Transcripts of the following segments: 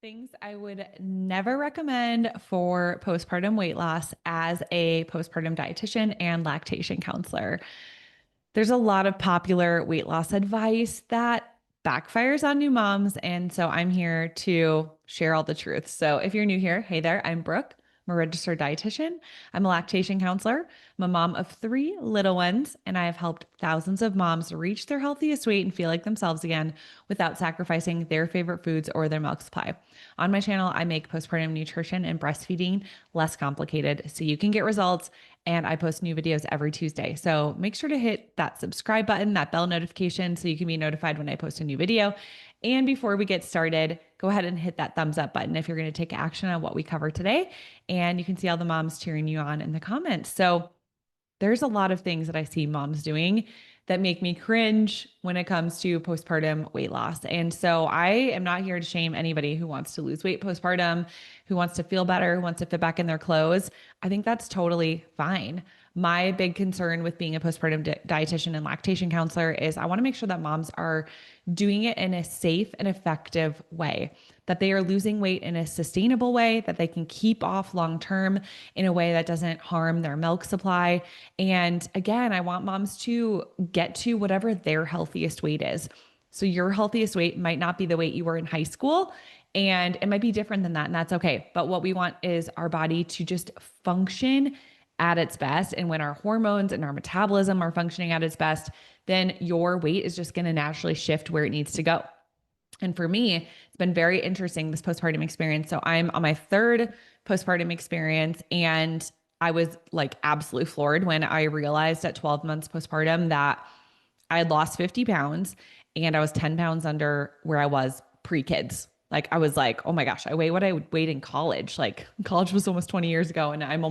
Things I would never recommend for postpartum weight loss as a postpartum dietitian and lactation counselor. There's a lot of popular weight loss advice that backfires on new moms. And so I'm here to share all the truth. So if you're new here, hey there, I'm Brooke. I'm a registered dietitian. I'm a lactation counselor. I'm a mom of three little ones, and I have helped thousands of moms reach their healthiest weight and feel like themselves again without sacrificing their favorite foods or their milk supply. On my channel, I make postpartum nutrition and breastfeeding less complicated so you can get results, and I post new videos every Tuesday. So make sure to hit that subscribe button, that bell notification, so you can be notified when I post a new video. And before we get started, go ahead and hit that thumbs up button if you're going to take action on what we cover today. And you can see all the moms cheering you on in the comments. So there's a lot of things that I see moms doing that make me cringe when it comes to postpartum weight loss. And so I am not here to shame anybody who wants to lose weight postpartum, who wants to feel better, who wants to fit back in their clothes. I think that's totally fine. My big concern with being a postpartum dietitian and lactation counselor is I want to make sure that moms are doing it in a safe and effective way, that they are losing weight in a sustainable way, that they can keep off long term in a way that doesn't harm their milk supply. And again, I want moms to get to whatever their healthiest weight is. So your healthiest weight might not be the weight you were in high school, and it might be different than that, and that's okay. But what we want is our body to just function at its best. And when our hormones and our metabolism are functioning at its best, then your weight is just going to naturally shift where it needs to go. And for me, it's been very interesting, this postpartum experience. So I'm on my third postpartum experience, and I was like absolutely floored when I realized at 12 months postpartum that I had lost 50 pounds and I was 10 pounds under where I was pre-kids. Like I was like, oh my gosh, I weigh what I would weigh in college. Like college was almost 20 years ago, and I'm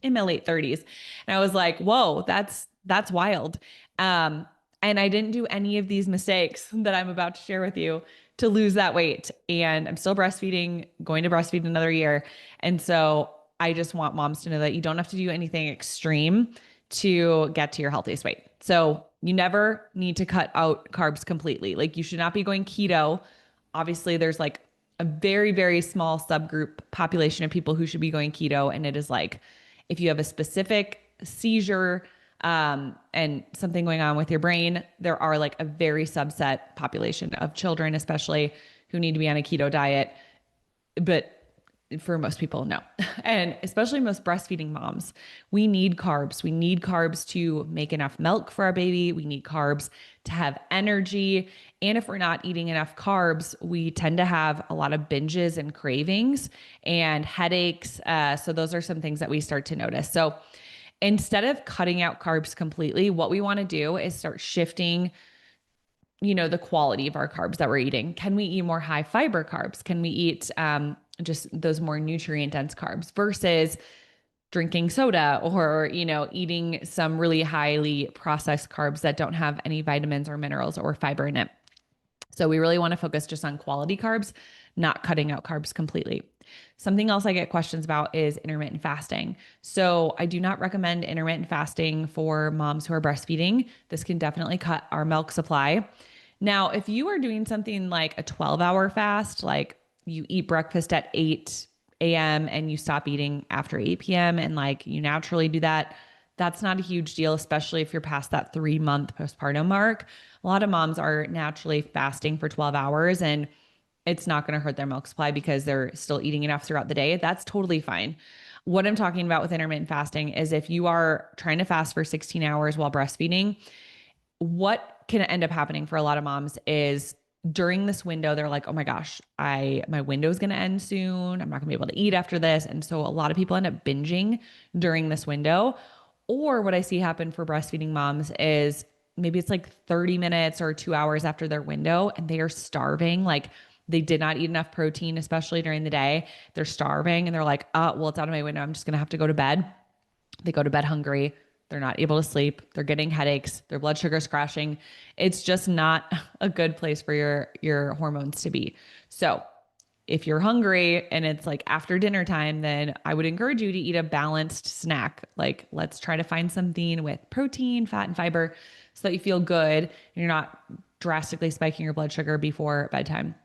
in my late 30s. And I was like, whoa, that's wild. And I didn't do any of these mistakes that I'm about to share with you to lose that weight. And I'm still breastfeeding, going to breastfeed another year. And so I just want moms to know that you don't have to do anything extreme to get to your healthiest weight. So you never need to cut out carbs completely. Like you should not be going keto. Obviously, there's like a very, very small subgroup population of people who should be going keto. And it is like, if you have a specific seizure, and something going on with your brain, there are like a very subset population of children, especially, who need to be on a keto diet. But for most people, no. And especially most breastfeeding moms, we need carbs. We need carbs to make enough milk for our baby. We need carbs to have energy. And if we're not eating enough carbs, we tend to have a lot of binges and cravings and headaches. So those are some things that we start to notice. So instead of cutting out carbs completely, what we want to do is start shifting, the quality of our carbs that we're eating. Can we eat more high fiber carbs? Can we eat just those more nutrient dense carbs versus drinking soda or, eating some really highly processed carbs that don't have any vitamins or minerals or fiber in it? So we really want to focus just on quality carbs, not cutting out carbs completely. Something else I get questions about is intermittent fasting. So I do not recommend intermittent fasting for moms who are breastfeeding. This can definitely cut our milk supply. Now, if you are doing something like a 12-hour fast, like you eat breakfast at 8 a.m. and you stop eating after 8 p.m. and like you naturally do that, that's not a huge deal, especially if you're past that 3-month postpartum mark. A lot of moms are naturally fasting for 12 hours and it's not going to hurt their milk supply because they're still eating enough throughout the day. That's totally fine. What I'm talking about with intermittent fasting is if you are trying to fast for 16 hours while breastfeeding, what can end up happening for a lot of moms is during this window, they're like, oh my gosh, my window is going to end soon. I'm not gonna be able to eat after this. And so a lot of people end up binging during this window. Or what I see happen for breastfeeding moms is maybe it's like 30 minutes or 2 hours after their window and they are starving. Like they did not eat enough protein, especially during the day. They're starving and they're like, well, it's out of my window. I'm just going to have to go to bed. They go to bed hungry. They're not able to sleep. They're getting headaches. Their blood sugar's crashing. It's just not a good place for your hormones to be. So if you're hungry and it's like after dinner time, then I would encourage you to eat a balanced snack. Like let's try to find something with protein, fat, and fiber so that you feel good and you're not drastically spiking your blood sugar before bedtime.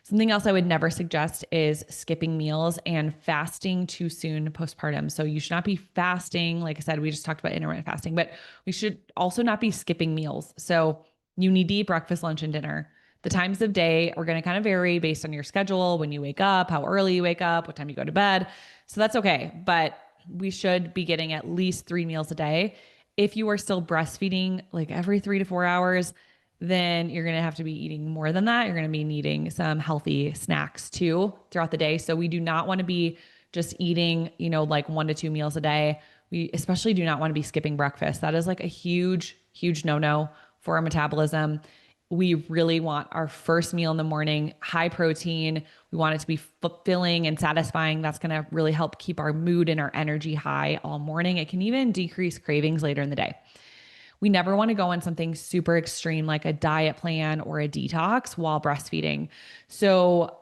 Something else I would never suggest is skipping meals and fasting too soon postpartum. So you should not be fasting. Like I said, we just talked about intermittent fasting, but we should also not be skipping meals. So you need to eat breakfast, lunch, and dinner. The times of day are going to kind of vary based on your schedule, when you wake up, how early you wake up, what time you go to bed. So that's okay. But we should be getting at least 3 meals a day. If you are still breastfeeding, like every 3 to 4 hours, then you're going to have to be eating more than that. You're going to be needing some healthy snacks too throughout the day. So we do not want to be just eating, like 1 to 2 meals a day. We especially do not want to be skipping breakfast. That is like a huge, huge no-no for our metabolism. We really want our first meal in the morning, high protein. We want it to be fulfilling and satisfying. That's going to really help keep our mood and our energy high all morning. It can even decrease cravings later in the day. We never want to go on something super extreme like a diet plan or a detox while breastfeeding. So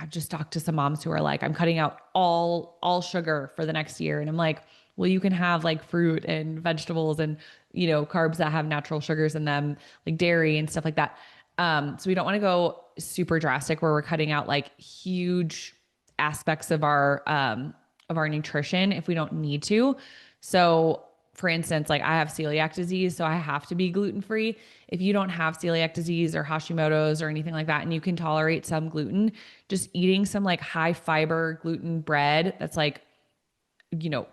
just talked to some moms who are like, I'm cutting out all sugar for the next year. And I'm like, well, you can have like fruit and vegetables and, carbs that have natural sugars in them, like dairy and stuff like that. So we don't want to go super drastic where we're cutting out like huge aspects of our nutrition if we don't need to. So for instance, like I have celiac disease, so I have to be gluten free. If you don't have celiac disease or Hashimoto's or anything like that, and you can tolerate some gluten, just eating some like high fiber gluten bread that's like,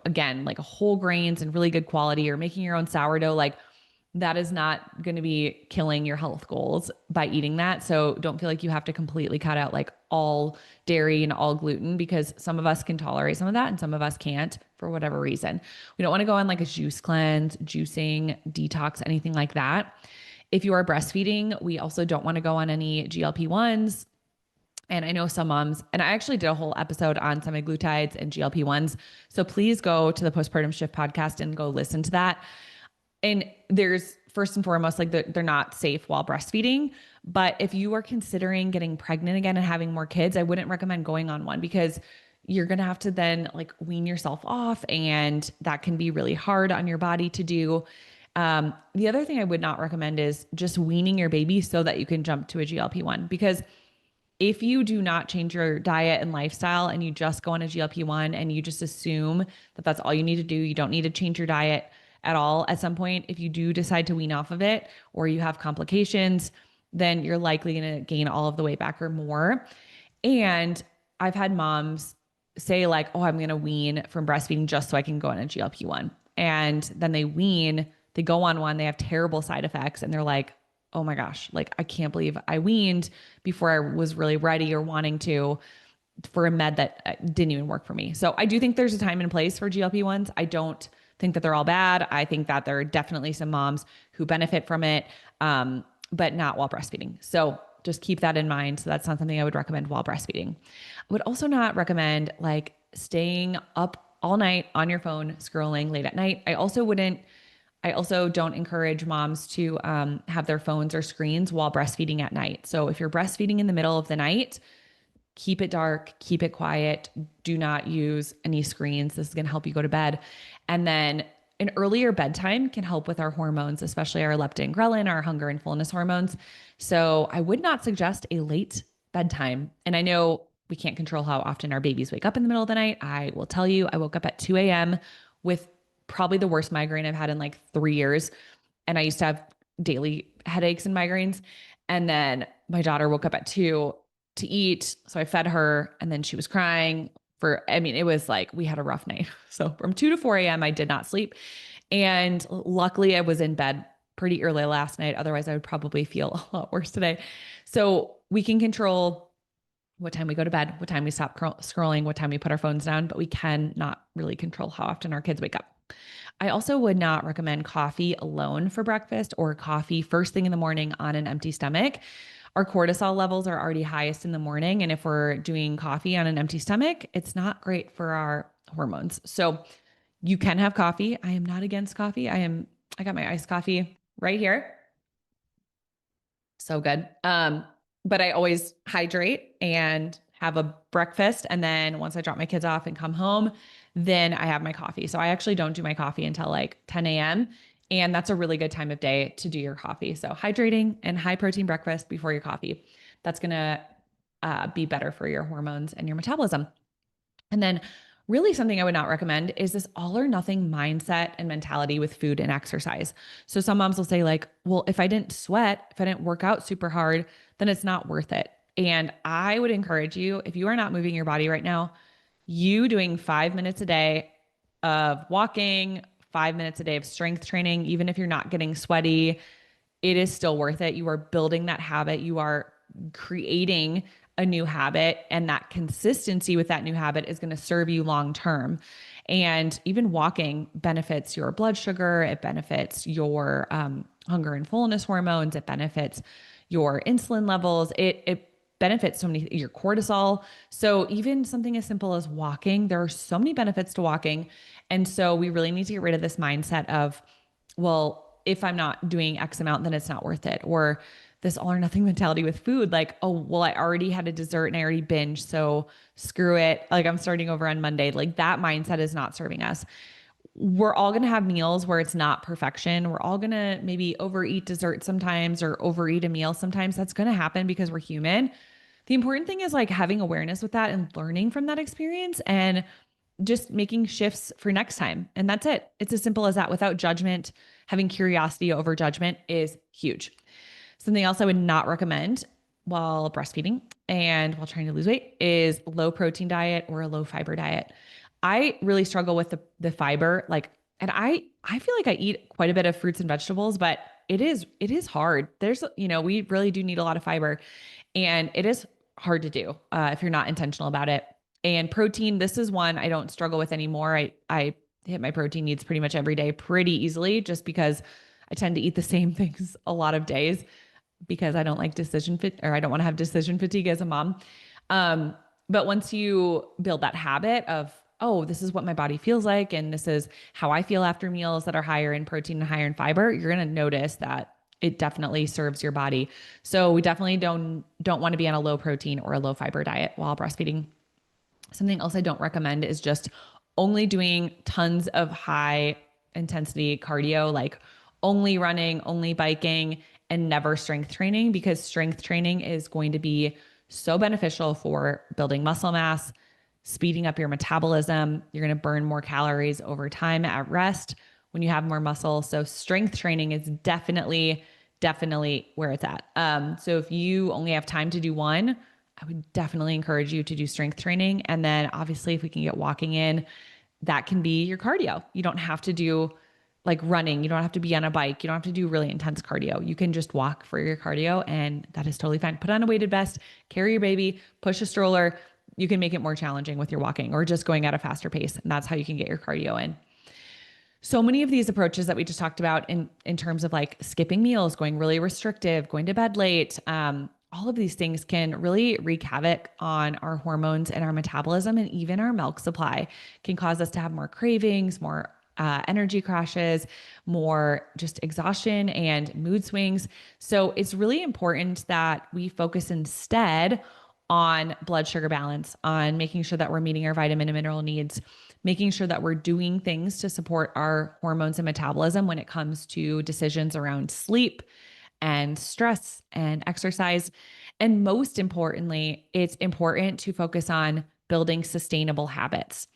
again, like a whole grains and really good quality, or making your own sourdough, like that is not going to be killing your health goals by eating that. So don't feel like you have to completely cut out like all dairy and all gluten, because some of us can tolerate some of that and some of us can't for whatever reason. We don't want to go on like a juice cleanse, juicing, detox, anything like that. If you are breastfeeding, we also don't want to go on any GLP-1s. And I know some moms, and I actually did a whole episode on semaglutides and GLP-1s. So please go to the Postpartum Shift podcast and go listen to that. And there's first and foremost, like they're not safe while breastfeeding. But if you are considering getting pregnant again and having more kids, I wouldn't recommend going on one, because you're going to have to then like wean yourself off. And that can be really hard on your body to do. The other thing I would not recommend is just weaning your baby so that you can jump to a GLP-1, because if you do not change your diet and lifestyle and you just go on a GLP-1 and you just assume that that's all you need to do, you don't need to change your diet at all. At some point, if you do decide to wean off of it or you have complications, then you're likely going to gain all of the weight back or more. And I've had moms say like, oh, I'm going to wean from breastfeeding just so I can go on a GLP-1. And then they wean, they go on one, they have terrible side effects, and they're like, oh my gosh, like I can't believe I weaned before I was really ready or wanting to, for a med that didn't even work for me. So I do think there's a time and place for GLP-1s. I don't think that they're all bad. I think that there are definitely some moms who benefit from it, but not while breastfeeding. So just keep that in mind. So that's not something I would recommend while breastfeeding. I would also not recommend like staying up all night on your phone, scrolling late at night. I also don't encourage moms to have their phones or screens while breastfeeding at night. So if you're breastfeeding in the middle of the night, keep it dark, keep it quiet. Do not use any screens. This is going to help you go to bed. And then an earlier bedtime can help with our hormones, especially our leptin, ghrelin, our hunger and fullness hormones. So I would not suggest a late bedtime. And I know we can't control how often our babies wake up in the middle of the night. I will tell you, I woke up at 2 a.m. with probably the worst migraine I've had in like 3 years. And I used to have daily headaches and migraines. And then my daughter woke up at 2 to eat. So I fed her, and then she was crying it was like, we had a rough night. So from 2 to 4 a.m., I did not sleep. And luckily I was in bed pretty early last night. Otherwise I would probably feel a lot worse today. So we can control what time we go to bed, what time we stop scrolling, what time we put our phones down, but we can not really control how often our kids wake up. I also would not recommend coffee alone for breakfast or coffee first thing in the morning on an empty stomach. Our cortisol levels are already highest in the morning. And if we're doing coffee on an empty stomach, it's not great for our hormones. So you can have coffee. I am not against coffee. I got my iced coffee right here. So good. But I always hydrate and have a breakfast. And then once I drop my kids off and come home, then I have my coffee. So I actually don't do my coffee until like 10 a.m. And that's a really good time of day to do your coffee. So hydrating and high protein breakfast before your coffee. That's going to be better for your hormones and your metabolism. And then, really, something I would not recommend is this all or nothing mindset and mentality with food and exercise. So, some moms will say, like, well, if I didn't sweat, if I didn't work out super hard, then it's not worth it. And I would encourage you, if you are not moving your body right now, you doing 5 minutes a day of walking, 5 minutes a day of strength training, even if you're not getting sweaty, it is still worth it. You are building that habit. You are creating a new habit, and that consistency with that new habit is going to serve you long term. And even walking benefits your blood sugar, it benefits your hunger and fullness hormones, it benefits your insulin levels, it benefits so many, your cortisol. So even something as simple as walking, there are so many benefits to walking. And so we really need to get rid of this mindset of, well, if I'm not doing X amount, then it's not worth it. Or this all or nothing mentality with food, like, oh, well, I already had a dessert and I already binged, so screw it. Like, I'm starting over on Monday. Like, that mindset is not serving us. We're all going to have meals where it's not perfection. We're all going to maybe overeat dessert sometimes or overeat a meal sometimes. That's going to happen because we're human. The important thing is like having awareness with that and learning from that experience and just making shifts for next time. And that's it. It's as simple as that, without judgment. Having curiosity over judgment is huge. Something else I would not recommend while breastfeeding and while trying to lose weight is low protein diet or a low fiber diet. I really struggle with the fiber, like, and I feel like I eat quite a bit of fruits and vegetables, but it is hard. We really do need a lot of fiber, and it is hard to do if you're not intentional about it. And protein, this is one I don't struggle with anymore. I hit my protein needs pretty much every day pretty easily, just because I tend to eat the same things a lot of days, because I don't like I don't want to have decision fatigue as a mom. But once you build that habit of, oh, this is what my body feels like, and this is how I feel after meals that are higher in protein and higher in fiber, you're going to notice that it definitely serves your body. So we definitely don't want to be on a low protein or a low fiber diet while breastfeeding. Something else I don't recommend is just only doing tons of high intensity cardio, like only running, only biking, and never strength training, because strength training is going to be so beneficial for building muscle mass, speeding up your metabolism. You're going to burn more calories over time at rest when you have more muscle. So strength training is definitely where it's at. So if you only have time to do one, I would definitely encourage you to do strength training. And then obviously, if we can get walking in, that can be your cardio. You don't have to do like running. You don't have to be on a bike. You don't have to do really intense cardio. You can just walk for your cardio, and that is totally fine. Put on a weighted vest, carry your baby, push a stroller. You can make it more challenging with your walking or just going at a faster pace. And that's how you can get your cardio in. So many of these approaches that we just talked about in terms of like skipping meals, going really restrictive, going to bed late, all of these things can really wreak havoc on our hormones and our metabolism, and even our milk supply. Can cause us to have more cravings, more energy crashes, more just exhaustion and mood swings. So it's really important that we focus instead on blood sugar balance, on making sure that we're meeting our vitamin and mineral needs, making sure that we're doing things to support our hormones and metabolism when it comes to decisions around sleep and stress and exercise. And most importantly, it's important to focus on building sustainable habits.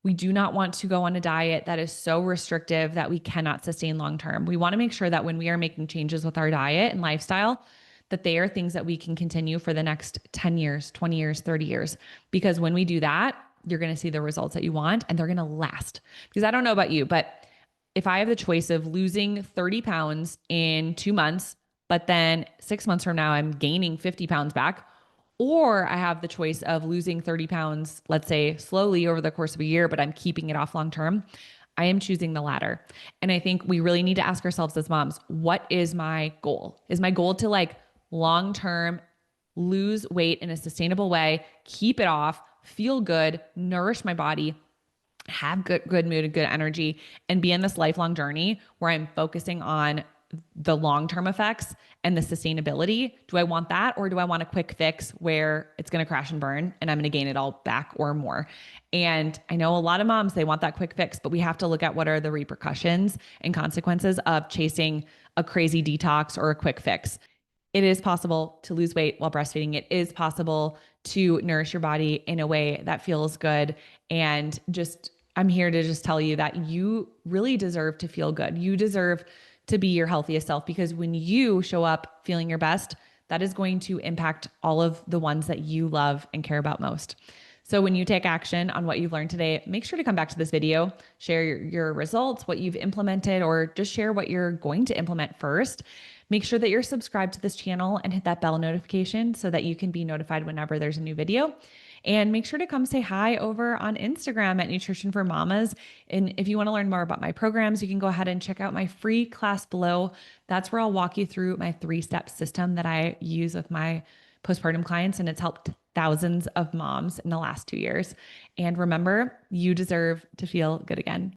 We do not want to go on a diet that is so restrictive that we cannot sustain long term. We want to make sure that when we are making changes with our diet and lifestyle, that they are things that we can continue for the next 10 years, 20 years, 30 years. Because when we do that, you're going to see the results that you want, and they're going to last. Because I don't know about you, but if I have the choice of losing 30 pounds in 2 months, but then 6 months from now, I'm gaining 50 pounds back, or I have the choice of losing 30 pounds, let's say slowly over the course of a year, but I'm keeping it off long term, I am choosing the latter. And I think we really need to ask ourselves as moms, what is my goal? Is my goal to like long term lose weight in a sustainable way, keep it off, feel good, nourish my body, have good mood and good energy, and be in this lifelong journey where I'm focusing on the long-term effects and the sustainability? Do I want that, or do I want a quick fix where it's going to crash and burn and I'm going to gain it all back or more? And I know a lot of moms, they want that quick fix, but we have to look at what are the repercussions and consequences of chasing a crazy detox or a quick fix. It is possible to lose weight while breastfeeding. It is possible to nourish your body in a way that feels good. And just, I'm here to just tell you that you really deserve to feel good. You deserve to be your healthiest self, because when you show up feeling your best, that is going to impact all of the ones that you love and care about most. So when you take action on what you've learned today, make sure to come back to this video, share your results, what you've implemented, or just share what you're going to implement first. Make sure that you're subscribed to this channel and hit that bell notification so that you can be notified whenever there's a new video. And make sure to come say hi over on Instagram at Nutrition for Mamas. And if you want to learn more about my programs, you can go ahead and check out my free class below. That's where I'll walk you through my 3-step system that I use with my postpartum clients, and it's helped thousands of moms in the last 2 years. And remember, you deserve to feel good again.